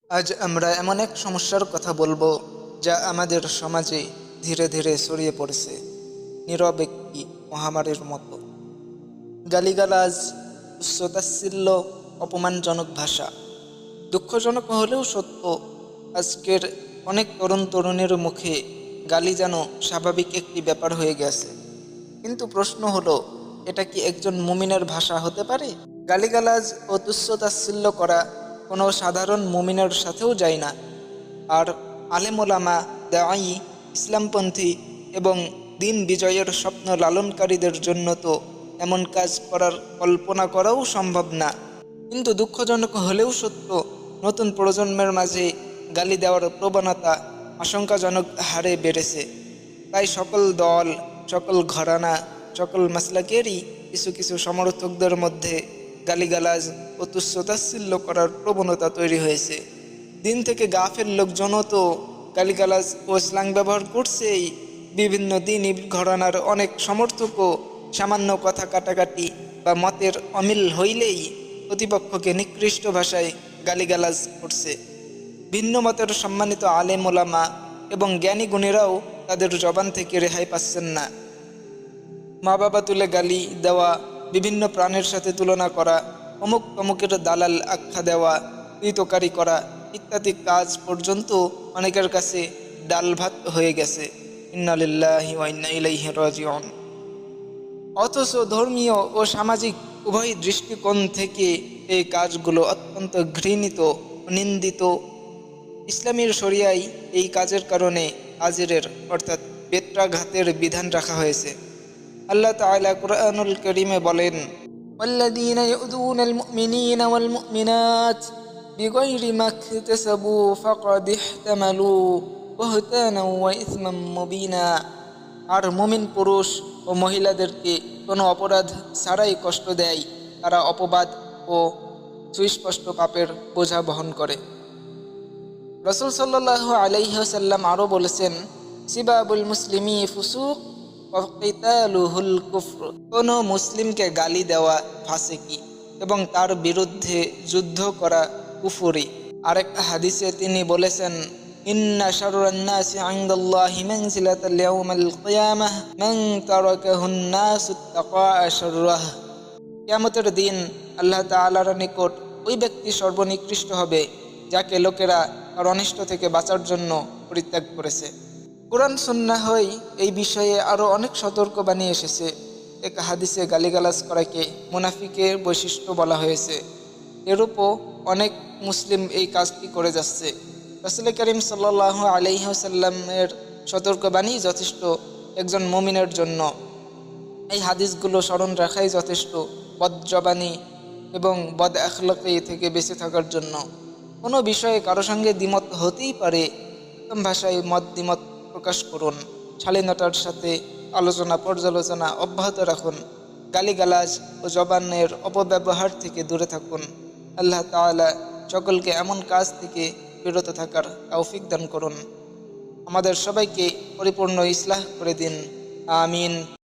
আজ আমরা এমন এক সমস্যার কথা বলবো যা আমাদের সমাজে ধীরে ধীরে ছড়িয়ে পড়েছে নীরব একটি মহামারীর মতো। গালিগালাজ, উচ্চতাচ্ছিল্য, অপমানজনক ভাষা। দুঃখজনক হলেও সত্য, আজকের অনেক তরুণ তরুণীর মুখে গালি যেন স্বাভাবিক একটি ব্যাপার হয়ে গেছে। কিন্তু প্রশ্ন হলো, এটা কি একজন মুমিনের ভাষা হতে পারে? গালিগালাজ ও তুচ্ছতাচ্ছিল্য করা কোনো সাধারণ মুমিনের সাথেও যায় না। আর আলেম ওলামা, দাঈ, ইসলামপন্থী এবং দিন বিজয়ের স্বপ্ন লালনকারীদের জন্য তো এমন কাজ করার কল্পনা করাও সম্ভব না। কিন্তু দুঃখজনক হলেও সত্য, নতুন প্রজন্মের মাঝে গালি দেওয়ার প্রবণতা আশঙ্কাজনক হারে বেড়েছে। তাই সকল দল, সকল ঘরানা, সকল মাসলাকেরই কিছু কিছু সমর্থকদের মধ্যে গালিগালাজ ও তুচ্ছতাচ্ছিল্য করার প্রবণতা তৈরি হয়েছে। দিন থেকে গাফেল লোকজনও তো গালিগালাজ ও স্ল্যাং ব্যবহার করছেই। বিভিন্ন দিনই ঘরানার অনেক সমর্থকও সামান্য কথা কাটাকাটি বা মতের অমিল হইলেই প্রতিপক্ষকে নিকৃষ্ট ভাষায় গালিগালাজ করছে। ভিন্ন মতের সম্মানিত আলেম ওলামা এবং জ্ঞানী গুণীরাও তাদের জবান থেকে রেহাই পাচ্ছেন না। মা বাবা তুলে গালি দেওয়া, বিভিন্ন প্রাণের সাথে তুলনা করা, অমুক তমুকের দালাল আখ্যা দেওয়া, কৃতকারী করা ইত্যাদি কাজ পর্যন্ত অনেকের কাছে ডাল ভাত হয়ে গেছে। ইন্না লিল্লাহি ওয়া ইন্না ইলাইহি রাজিউন। অথচ ধর্মীয় ও সামাজিক উভয় দৃষ্টিকোণ থেকে এই কাজগুলো অত্যন্ত ঘৃণিত ও নিন্দিত। ইসলামের শরিয়ায় এই কাজের কারণে আজরের অর্থাৎ বেত্রাঘাতের বিধান রাখা হয়েছে। আল্লাহ তাআলা কুরআনুল কারীমে বলেন, ওয়াল্লাযীনা ইউযুনাল মুমিনিনা ওয়াল মুমিনাত বিগাইরি মা ইকতাসাবু ফাকাদ ইহতামালু বুহতানাও ওয়া ইসমান মুবিনা। আর মুমিন পুরুষ ও মহিলাদেরকে কোনো অপরাধ ছাড়াই কষ্ট দেয়, তারা অপবাদ ও সুস্পষ্ট পাপের বোঝা বহন করে। রাসূল সাল্লাল্লাহু আলাইহি ওয়াসাল্লাম আরও বলেছেন, সিবাবুল মুসলিমি ফুসুক ওয়া কিতালুহুল কুফর। কোনো মুসলিমকে গালি দেওয়া ফাসিকি এবং তার বিরুদ্ধে যুদ্ধ করা কুফরি। আরেক হাদিসে তিনি বলেছেন, ইন্না শাররান নাসি ইনদাল্লাহি মানজিলাতাল ইয়াউমাল কিয়ামাহ মান তারাকাহুন নাসু তাকা শাররাহ। কিয়ামতের দিন আল্লাহ তাআলার নিকট ওই ব্যক্তি সর্বনিকৃষ্ট হবে যাকে লোকেরা তার অনিষ্ট থেকে বাঁচার জন্য পরিত্যাগ করেছে। কুরআন সুন্নাহয় এই বিষয়ে আরও অনেক সতর্কবাণী এসেছে। এক হাদিসে গালিগালাজ করাকে মুনাফিকের বৈশিষ্ট্য বলা হয়েছে। এরূপও অনেক মুসলিম এই কাজটি করে যাচ্ছে। রাসূল করিম সাল্লাল্লাহু আলাইহি ওয়াসাল্লামের সতর্কবাণী যথেষ্ট একজন মুমিনের জন্য। এই হাদিসগুলো স্মরণ রাখাই যথেষ্ট বদজবানি এবং বদ আখলাকি থেকে বেঁচে থাকার জন্য। কোনো বিষয়ে কারো সঙ্গে দ্বিমত হতেই পারে, উত্তম ভাষায় মত দ্বিমত প্রকাশ করুন। শালীনতার সাথে আলোচনা পর্যালোচনা অব্যাহত রাখুন। গালিগালাজ ও জবানের অপব্যবহার থেকে দূরে থাকুন। আল্লাহ তাআলা সকলকে এমন কাজ থেকে বিরত থাকার তৌফিক দান করুন। আমাদের সবাইকে পরিপূর্ণ ইসলাহ করে দিন। আমিন।